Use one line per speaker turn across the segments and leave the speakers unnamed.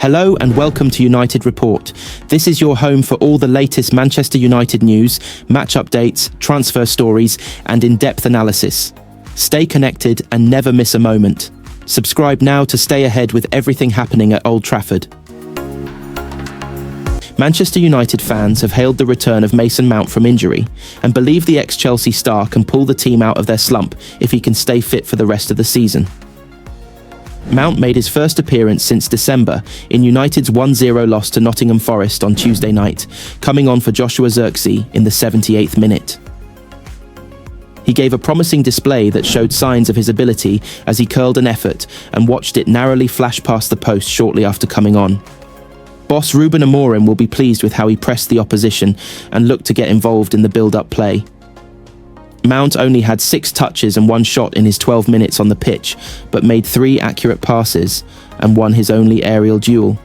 Hello and welcome to United Report. This is your home for all the latest Manchester United news, match updates, transfer stories, and in-depth analysis. Stay connected and never miss a moment. Subscribe now to stay ahead with everything happening at Old Trafford. Manchester United fans have hailed the return of Mason Mount from injury and believe the ex-Chelsea star can pull the team out of their slump if he can stay fit for the rest of the season. Mount made his first appearance since December in United's 1-0 loss to Nottingham Forest on Tuesday night, coming on for Joshua Zirkzee in the 78th minute. He gave a promising display that showed signs of his ability as he curled an effort and watched it narrowly flash past the post shortly after coming on. Boss RUBEN AMORIM will be pleased with how he pressed the opposition and looked to get involved in the build-up play. Mount only had 6 touches and 1 shot in his 12 minutes on the pitch, but made 3 accurate passes and won his only aerial duel.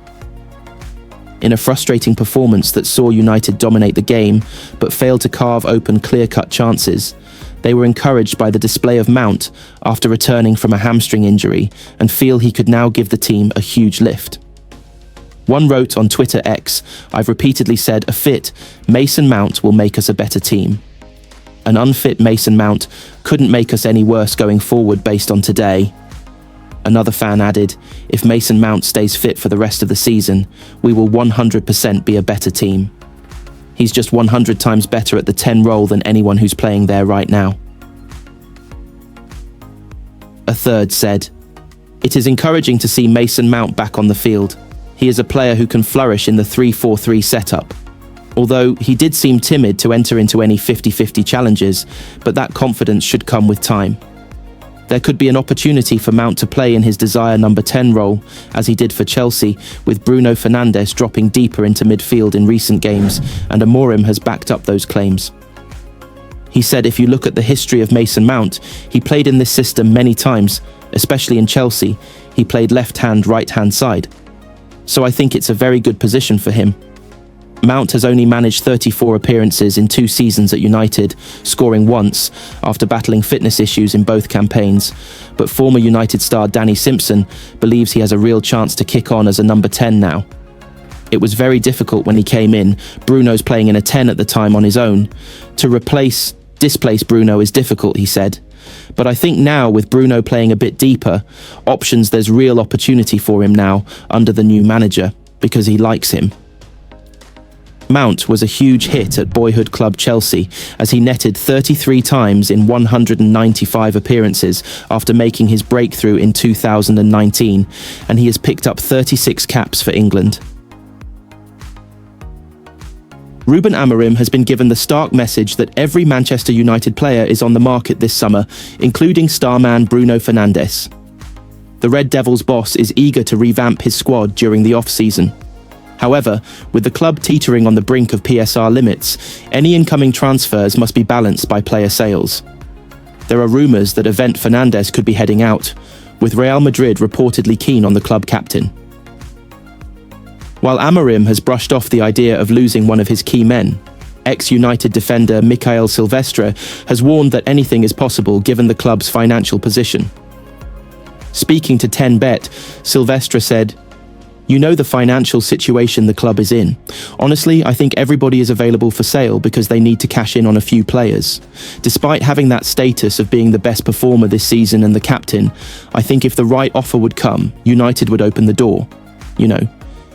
In a frustrating performance that saw United dominate the game, but failed to carve open clear-cut chances, they were encouraged by the display of Mount after returning from a hamstring injury and feel he could now give the team a huge lift. One wrote on Twitter X, "I've repeatedly said a fit Mason Mount will make us a better team. An unfit Mason Mount couldn't make us any worse going forward based on today." Another fan added, "If Mason Mount stays fit for the rest of the season, we will 100% be a better team. He's just 100 times better at the 10 role than anyone who's playing there right now." A third said, "It is encouraging to see Mason Mount back on the field. He is a player who can flourish in the 3-4-3 setup. Although he did seem timid to enter into any 50-50 challenges, but that confidence should come with time. There could be an opportunity for Mount to play in his desired number 10 role, as he did for Chelsea, with Bruno Fernandes dropping deeper into midfield in recent games, and AMORIM has backed up those claims. He said if you look at the history of Mason Mount, he played in this system many times, especially in Chelsea. He played left-hand, right-hand side. So I think it's a very good position for him. Mount has only managed 34 appearances in 2 seasons at United, scoring once after battling fitness issues in both campaigns, but former United star Danny Simpson believes he has a real chance to kick on as a number 10 now. It was very difficult when he came in. Bruno's playing in a 10 at the time on his own. To displace Bruno is difficult, he said. But I think now, with Bruno playing a bit deeper, there's real opportunity for him now under the new manager, because he likes him. Mount was a huge hit at boyhood club Chelsea, as he netted 33 times in 195 appearances after making his breakthrough in 2019, and he has picked up 36 caps for England. RUBEN AMORIM has been given the stark message that every Manchester United player is on the market this summer, including starman Bruno Fernandes. The Red Devils boss is eager to revamp his squad during the off-season. However, with the club teetering on the brink of PSR limits, any incoming transfers must be balanced by player sales. There are rumours that Event Fernandes could be heading out, with Real Madrid reportedly keen on the club captain. While AMORIM has brushed off the idea of losing one of his key men, ex-United defender Mikael Silvestre has warned that anything is possible given the club's financial position. Speaking to 10Bet, Silvestre said, "You know the financial situation the club is in. Honestly, I think everybody is available for sale because they need to cash in on a few players. Despite having that status of being the best performer this season and the captain, I think if the right offer would come, United would open the door. You know,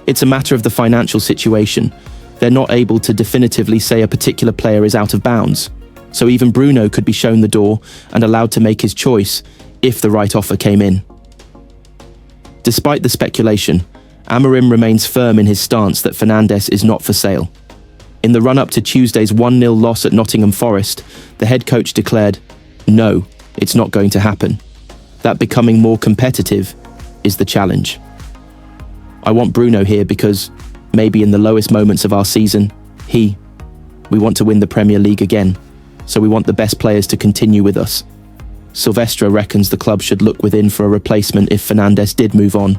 it's a matter of the financial situation. They're not able to definitively say a particular player is out of bounds. So even Bruno could be shown the door and allowed to make his choice if the right offer came in." Despite the speculation, AMORIM remains firm in his stance that Fernandes is not for sale. In the run-up to Tuesday's 1-0 loss at Nottingham Forest, the head coach declared, "No, it's not going to happen. That becoming more competitive is the challenge. I want Bruno here because, maybe in the lowest moments of our season, we want to win the Premier League again, so we want the best players to continue with us." Silvestre reckons the club should look within for a replacement if Fernandes did move on.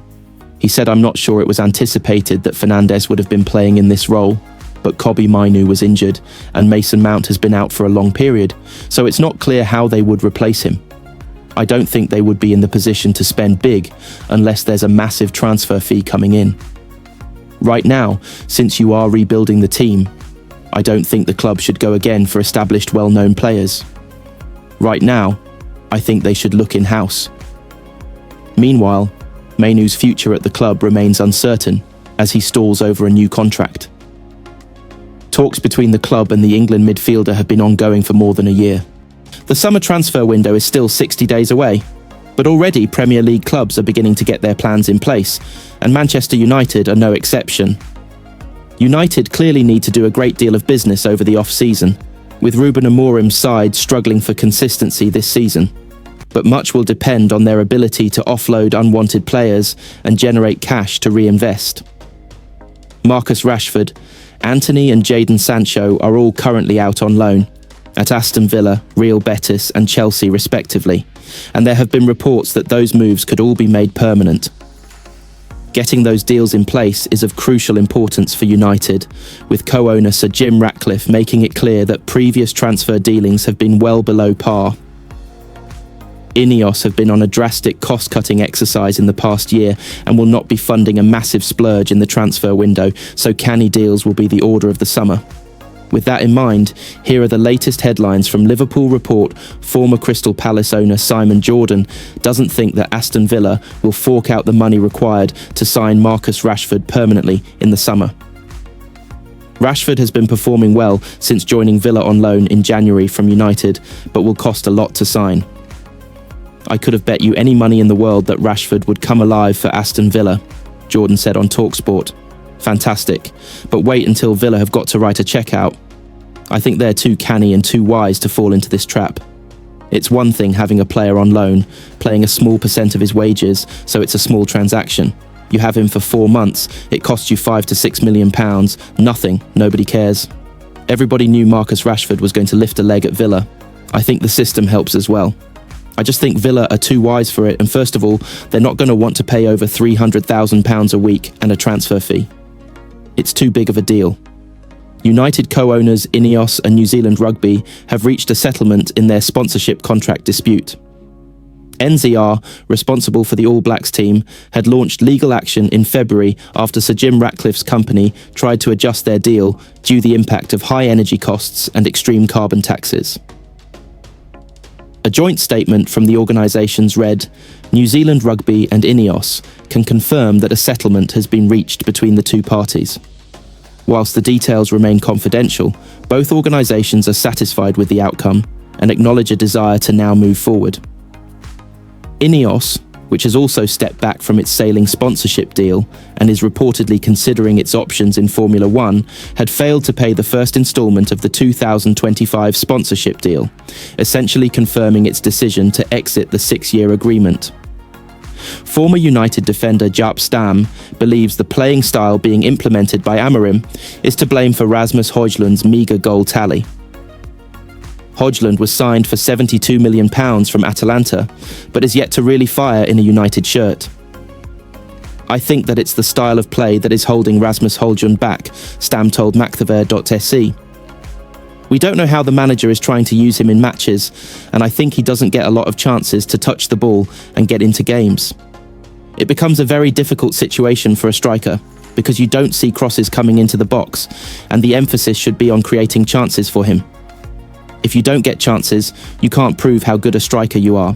He said, "I'm not sure it was anticipated that Fernandes would have been playing in this role, but Kobbie Mainoo was injured and Mason Mount has been out for a long period, so it's not clear how they would replace him. I don't think they would be in the position to spend big unless there's a massive transfer fee coming in. Right now, since you are rebuilding the team, I don't think the club should go again for established well-known players. Right now, I think they should look in-house. Meanwhile, Mainoo's future at the club remains uncertain as he stalls over a new contract. Talks between the club and the England midfielder have been ongoing for more than a year. The summer transfer window is still 60 days away, but already Premier League clubs are beginning to get their plans in place, and Manchester United are no exception. United clearly need to do a great deal of business over the off-season, with RUBEN AMORIM'S side struggling for consistency this season. But much will depend on their ability to offload unwanted players and generate cash to reinvest. Marcus Rashford, Antony and Jadon Sancho are all currently out on loan, at Aston Villa, Real Betis and Chelsea respectively, and there have been reports that those moves could all be made permanent. Getting those deals in place is of crucial importance for United, with co-owner Sir Jim Ratcliffe making it clear that previous transfer dealings have been well below par. Ineos have been on a drastic cost-cutting exercise in the past year and will not be funding a massive splurge in the transfer window, so canny deals will be the order of the summer. With that in mind, here are the latest headlines from Liverpool report former Crystal Palace owner Simon Jordan doesn't think that Aston Villa will fork out the money required to sign Marcus Rashford permanently in the summer. Rashford has been performing well since joining Villa on loan in January from United, but will cost a lot to sign. I could have bet you any money in the world that Rashford would come alive for Aston Villa, Jordan said on TalkSport. Fantastic, but wait until Villa have got to write a cheque out. I think they're too canny and too wise to fall into this trap. It's one thing having a player on loan, paying a small percent of his wages, so it's a small transaction. You have him for 4 months, it costs you £5 to £6 million, nothing, nobody cares. Everybody knew Marcus Rashford was going to lift a leg at Villa. I think the system helps as well. I just think Villa are too wise for it, and first of all, they're not going to want to pay over £300,000 a week and a transfer fee. It's too big of a deal. United co-owners Ineos and New Zealand Rugby have reached a settlement in their sponsorship contract dispute. NZR, responsible for the All Blacks team, had launched legal action in February after Sir Jim Ratcliffe's company tried to adjust their deal due to the impact of high energy costs and extreme carbon taxes. A joint statement from the organisations read, New Zealand Rugby and Ineos can confirm that a settlement has been reached between the two parties. Whilst the details remain confidential, both organisations are satisfied with the outcome and acknowledge a desire to now move forward. Ineos, which has also stepped back from its sailing sponsorship deal and is reportedly considering its options in Formula One, had failed to pay the first instalment of the 2025 sponsorship deal, essentially confirming its decision to exit the 6-year agreement. Former United defender Jaap Stam believes the playing style being implemented by AMORIM is to blame for Rasmus Højlund's meagre goal tally. Højlund was signed for £72 million from Atalanta, but is yet to really fire in a United shirt. I think that it's the style of play that is holding Rasmus Højlund back, Stam told Macthaver.se. We don't know how the manager is trying to use him in matches, and I think he doesn't get a lot of chances to touch the ball and get into games. It becomes a very difficult situation for a striker, because you don't see crosses coming into the box, and the emphasis should be on creating chances for him. If you don't get chances, you can't prove how good a striker you are.